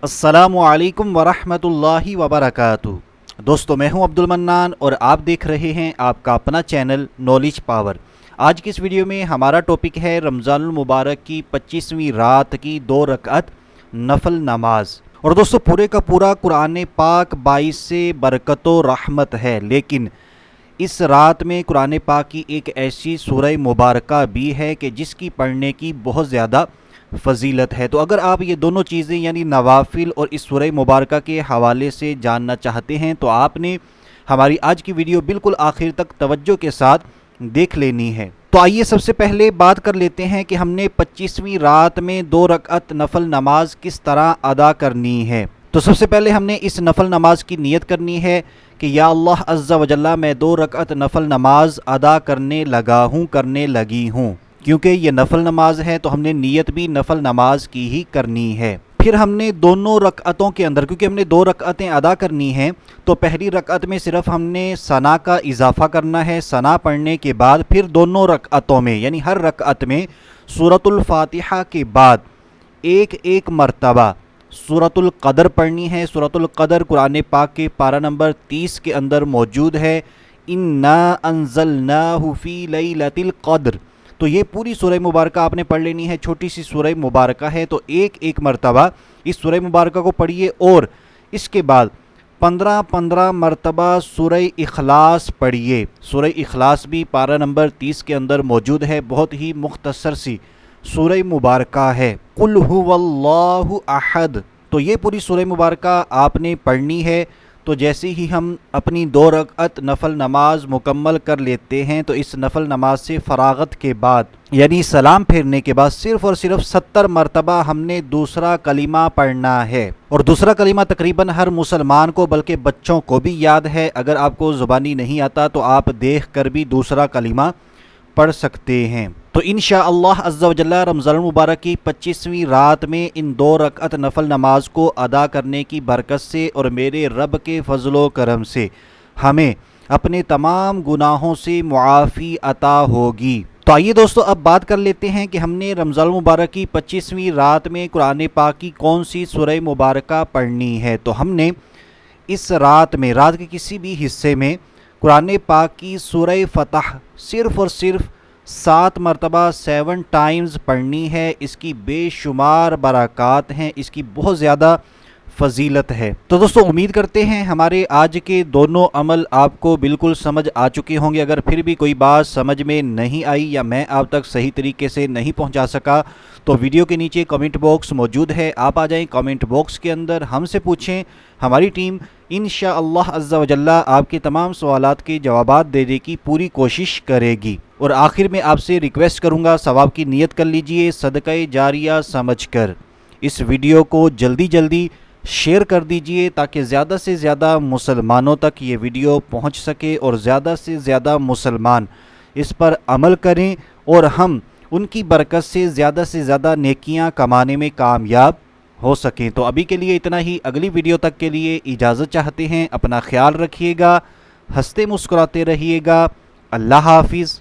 السلام علیکم ورحمۃ اللہ وبرکاتہ۔ دوستو میں ہوں عبدالمنان اور آپ دیکھ رہے ہیں آپ کا اپنا چینل نالج پاور۔ آج کی اس ویڈیو میں ہمارا ٹاپک ہے رمضان المبارک کی 25ویں رات کی 2 رکعت نفل نماز۔ اور دوستو پورے کا پورا قرآن پاک باعث سے برکت و رحمت ہے، لیکن اس رات میں قرآن پاک کی ایک ایسی سورہ مبارکہ بھی ہے کہ جس کی پڑھنے کی بہت زیادہ فضیلت ہے۔ تو اگر آپ یہ دونوں چیزیں یعنی نوافل اور اس سورہ مبارکہ کے حوالے سے جاننا چاہتے ہیں تو آپ نے ہماری آج کی ویڈیو بالکل آخر تک توجہ کے ساتھ دیکھ لینی ہے۔ تو آئیے سب سے پہلے بات کر لیتے ہیں کہ ہم نے 25ویں رات میں 2 رکعت نفل نماز کس طرح ادا کرنی ہے۔ تو سب سے پہلے ہم نے اس نفل نماز کی نیت کرنی ہے کہ یا اللہ عز و جل میں 2 رکعت نفل نماز ادا کرنے لگی ہوں۔ کیونکہ یہ نفل نماز ہے تو ہم نے نیت بھی نفل نماز کی ہی کرنی ہے۔ پھر ہم نے دونوں رکعتوں کے اندر، کیونکہ ہم نے 2 رکعتیں ادا کرنی ہیں، تو پہلی رکعت میں صرف ہم نے ثنا کا اضافہ کرنا ہے۔ ثنا پڑھنے کے بعد پھر دونوں رکعتوں میں یعنی ہر رکعت میں سورۃ الفاتحہ کے بعد ایک مرتبہ سورۃ القدر پڑھنی ہے۔ سورۃ القدر قرآن پاک کے پارہ نمبر 30 کے اندر موجود ہے، اِنَّا أَنزَلْنَاهُ فِي لَيْلَةِ الْقَدْرِ۔ تو یہ پوری سورہ مبارکہ آپ نے پڑھ لینی ہے، چھوٹی سی سورہ مبارکہ ہے، تو ایک مرتبہ اس سورہ مبارکہ کو پڑھیے اور اس کے بعد 15 مرتبہ سورہ اخلاص پڑھیے۔ سورہ اخلاص بھی پارہ نمبر 30 کے اندر موجود ہے، بہت ہی مختصر سی سورہ مبارکہ ہے، قل هو اللہ احد۔ تو یہ پوری سورہ مبارکہ آپ نے پڑھنی ہے۔ تو جیسے ہی ہم اپنی 2 رکعت نفل نماز مکمل کر لیتے ہیں تو اس نفل نماز سے فراغت کے بعد یعنی سلام پھیرنے کے بعد صرف اور صرف 70 مرتبہ ہم نے دوسرا کلمہ پڑھنا ہے۔ اور دوسرا کلمہ تقریباً ہر مسلمان کو بلکہ بچوں کو بھی یاد ہے۔ اگر آپ کو زبانی نہیں آتا تو آپ دیکھ کر بھی دوسرا کلمہ پڑھ سکتے ہیں۔ تو انشاءاللہ عز و جل رمضان المبارک کی 25ویں رات میں ان 2 رکعت نفل نماز کو ادا کرنے کی برکت سے اور میرے رب کے فضل و کرم سے ہمیں اپنے تمام گناہوں سے معافی عطا ہوگی۔ تو آئیے دوستو اب بات کر لیتے ہیں کہ ہم نے رمضان المبارک کی 25ویں رات میں قرآن پاک کی کون سی سورہ مبارکہ پڑھنی ہے۔ تو ہم نے اس رات کے کسی بھی حصے میں قرآن پاک کی سورہ فتح صرف اور صرف 7 مرتبہ 7 ٹائمز پڑھنی ہے۔ اس کی بے شمار برکات ہیں، اس کی بہت زیادہ فضیلت ہے۔ تو دوستو امید کرتے ہیں ہمارے آج کے دونوں عمل آپ کو بالکل سمجھ آ چکے ہوں گے۔ اگر پھر بھی کوئی بات سمجھ میں نہیں آئی یا میں آپ تک صحیح طریقے سے نہیں پہنچا سکا تو ویڈیو کے نیچے کمنٹ باکس موجود ہے، آپ آ جائیں کمنٹ باکس کے اندر ہم سے پوچھیں، ہماری ٹیم انشاءاللہ عز و جل آپ کے تمام سوالات کے جوابات دینے کی پوری کوشش کرے گی۔ اور آخر میں آپ سے ریکویسٹ کروں گا ثواب کی نیت کر لیجئے صدقہ جاریہ سمجھ کر اس ویڈیو کو جلدی شیئر کر دیجئے تاکہ زیادہ سے زیادہ مسلمانوں تک یہ ویڈیو پہنچ سکے اور زیادہ سے زیادہ مسلمان اس پر عمل کریں اور ہم ان کی برکت سے زیادہ نیکیاں کمانے میں کامیاب ہو سکیں۔ تو ابھی کے لیے اتنا ہی، اگلی ویڈیو تک کے لیے اجازت چاہتے ہیں۔ اپنا خیال رکھیے گا، ہنستے مسکراتے رہیے گا۔ اللہ حافظ۔